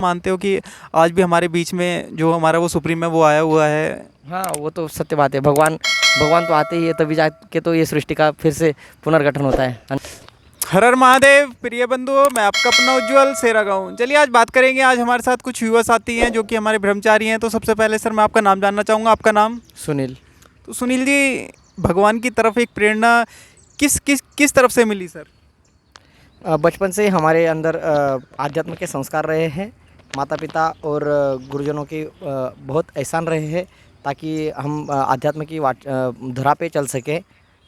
मानते हो कि आज भी हमारे बीच में जो हमारा वो सुप्रीम है वो आया हुआ है? हाँ, वो तो सत्य बात है। भगवान भगवान तो आते ही है, तभी जाके तो ये सृष्टि का फिर से पुनर्गठन होता है। हर हर महादेव प्रिय बंधुओं, मैं आपका अपना उज्ज्वल सेरा गाँव। चलिए आज बात करेंगे। आज हमारे साथ कुछ युवा साथी हैं जो कि हमारे ब्रह्मचारी हैं। तो सबसे पहले सर मैं आपका नाम जानना चाहूँगा। आपका नाम? सुनील। तो सुनील जी, भगवान की तरफ एक प्रेरणा किस किस किस तरफ से मिली सर? बचपन से हमारे अंदर आध्यात्म के संस्कार रहे हैं। माता पिता और गुरुजनों के बहुत एहसान रहे हैं ताकि हम आध्यात्म की धरा पे चल सकें,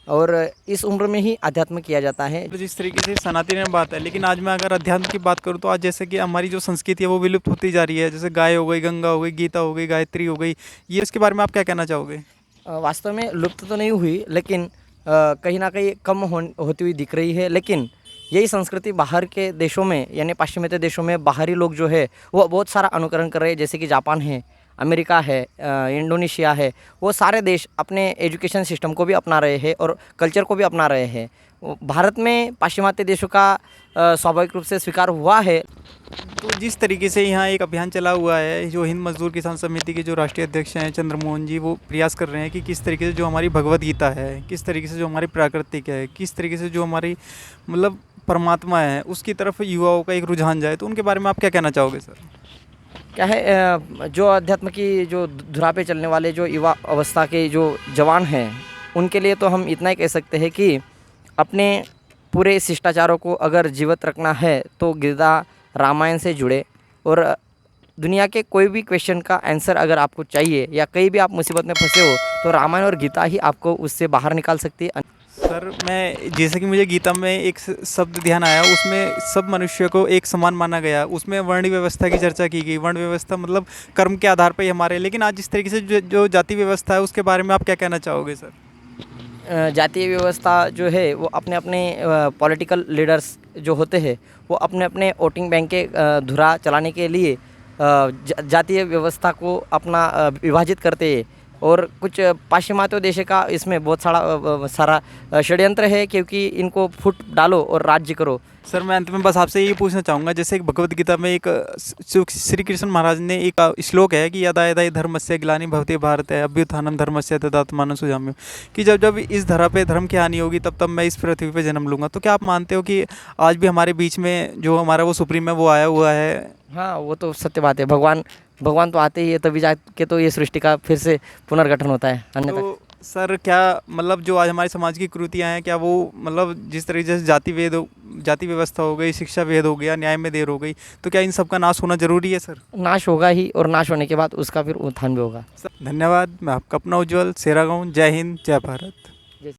और इस उम्र में ही अध्यात्म किया जाता है। तो जिस तरीके से सनातन बात है, लेकिन आज मैं अगर अध्यात्म की बात करूँ तो आज जैसे कि हमारी जो संस्कृति है वो विलुप्त होती जा रही है। जैसे गाय हो गई, गंगा हो गई, गीता हो गई, गायत्री हो गई, ये इसके बारे में आप क्या कहना चाहोगे? वास्तव में लुप्त तो नहीं हुई, लेकिन कहीं ना कहीं कम होती हुई दिख रही है। लेकिन यही संस्कृति बाहर के देशों में, यानी पाश्चिमात्य देशों में बाहरी लोग जो है वो बहुत सारा अनुकरण कर रहे हैं। जैसे कि जापान है, अमेरिका है, इंडोनेशिया है। वो सारे देश अपने एजुकेशन सिस्टम को भी अपना रहे हैं और कल्चर को भी अपना रहे हैं। भारत में पाश्चिमात्य देशों का स्वाभाविक रूप से स्वीकार हुआ है। तो जिस तरीके से यहाँ एक अभियान चला हुआ है, जो हिंद मजदूर किसान समिति के जो राष्ट्रीय अध्यक्ष हैं चंद्रमोहन जी, वो प्रयास कर रहे हैं कि किस तरीके से जो हमारी भगवत गीता है, किस तरीके से जो हमारी प्राकृतिक है, किस तरीके से जो हमारी मतलब परमात्मा है, उसकी तरफ युवाओं का एक रुझान जाए। तो उनके बारे में आप क्या कहना चाहोगे सर? क्या है, जो अध्यात्म की जो धुरा पे चलने वाले जो युवा अवस्था के जो जवान हैं, उनके लिए तो हम इतना ही कह सकते हैं कि अपने पूरे शिष्टाचारों को अगर जीवित रखना है तो गीता रामायण से जुड़े, और दुनिया के कोई भी क्वेश्चन का आंसर अगर आपको चाहिए या कहीं भी आप मुसीबत में फंसे हो तो रामायण और गीता ही आपको उससे बाहर निकाल सकती है। सर मैं जैसे कि मुझे गीता में एक शब्द ध्यान आया, उसमें सब मनुष्य को एक समान माना गया। उसमें वर्ण व्यवस्था की चर्चा की गई। वर्ण व्यवस्था मतलब कर्म के आधार पर ही हमारे, लेकिन आज जिस तरीके से जो जाति व्यवस्था है उसके बारे में आप क्या कहना चाहोगे सर? जातीय व्यवस्था जो है वो अपने अपने पॉलिटिकल लीडर्स जो होते हैं वो अपने अपने वोटिंग बैंक के धुरा चलाने के लिए जातीय व्यवस्था को अपना विभाजित करते हैं। और कुछ पाश्चिमात्य देश का इसमें बहुत सारा षड्यंत्र है, क्योंकि इनको फुट डालो और राज्य करो। सर मैं अंत में बस आपसे ये पूछना चाहूँगा, जैसे एक भगवत गीता में एक श्री कृष्ण महाराज ने एक श्लोक है कि यदा यदा धर्मस्य ग्लानि भवति भारत है अभ्युत्थानम धर्मस्य तदात्मानं सृजाम्यहम्, कि जब जब इस धरा पे धर्म की हानि होगी तब तब मैं इस पृथ्वी पे जन्म लूँगा। तो क्या आप मानते हो कि आज भी हमारे बीच में जो हमारा वो सुप्रीम है वो आया हुआ है? हाँ, वो तो सत्य बात है। भगवान तो आते ही है, तभी जाके तो ये सृष्टि का फिर से पुनर्गठन होता है। अन्यथा तो सर क्या मतलब जो आज हमारे समाज की कुरीतियाँ हैं, क्या वो मतलब जिस तरीके से जाति व्यवस्था हो गई, शिक्षा भेद हो गया, न्याय में देर हो गई, तो क्या इन सब का नाश होना जरूरी है सर? नाश होगा ही, और नाश होने के बाद उसका फिर उत्थान भी होगा। सर धन्यवाद। मैं आपका अपना उज्ज्वल सेरा गाँव। जय हिंद, जय भारत।